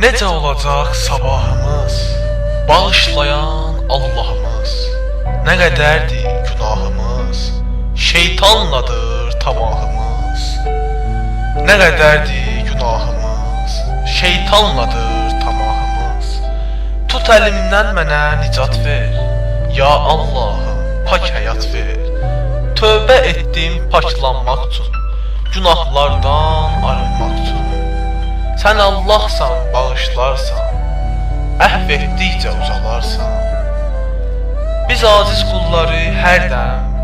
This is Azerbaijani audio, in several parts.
Necə olacaq sabahımız, bağışlayan Allahımız? Nə qədərdir günahımız, şeytanladır tamahımız. Nə qədərdir günahımız, şeytanladır tamahımız. Tut əlimdən mənə nicat ver, ya Allahım, pak həyat ver. Tövbə etdim paklanmaq üçün, günahlardan arınmaq üçün. Sən Allahsan, bağışlarsan, əhv etdikcə uzalarsan. Biz aciz qulları hərdəm,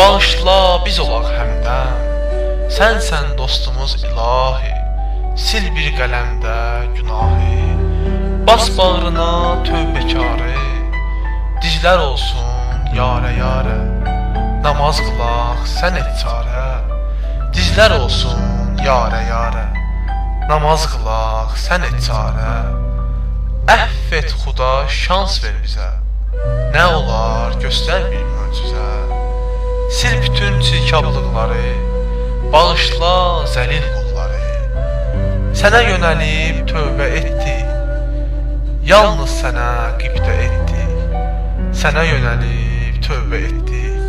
bağışla biz olaq həmdəm. Sənsən dostumuz ilahi, sil bir qələmdə günahı. Bas bağrına tövbəkarı, dizlər olsun yarə yarə. Namaz qılaq sən et çarə, dizlər olsun yarə yarə. Namaz qılaq sən et çarə. Əhv et Xuda, şans ver bizə, nə olar göstər bir möcüzə. Sil bütün çirkablıqları, bağışla zəlil qulları. Sənə yönəlib tövbə etdik, yalnız sənə qibdə etdik. Sənə yönəlib tövbə etdik,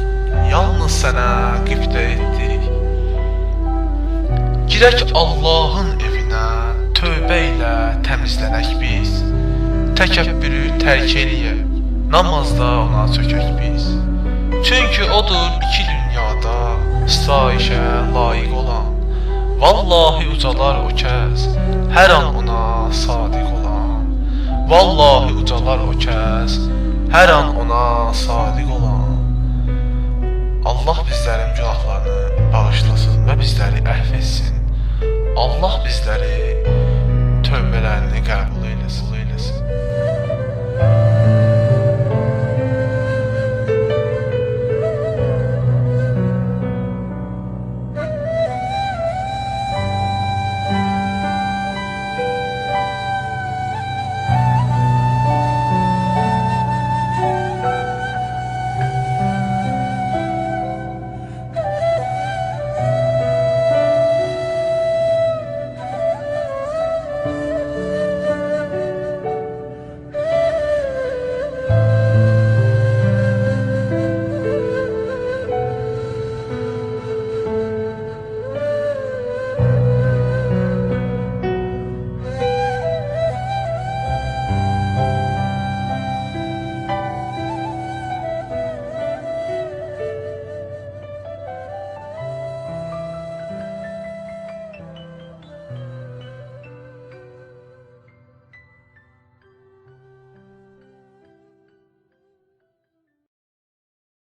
yalnız sənə qibdə etdik. Girək Allahın evinə, tövbə ilə təmizlənək biz. Təkəbbürü tərk eləyək, namazda ona çökək biz. Çünki odur iki dünyada istayişə layiq olan. Vallahi ucalar o kəs, hər an ona sadiq olan. Vallahi ucalar o kəs, hər an ona sadiq olan. Allah bizlərin günahlarını bağışlasın və bizləri əhv etsin. Allah bizləri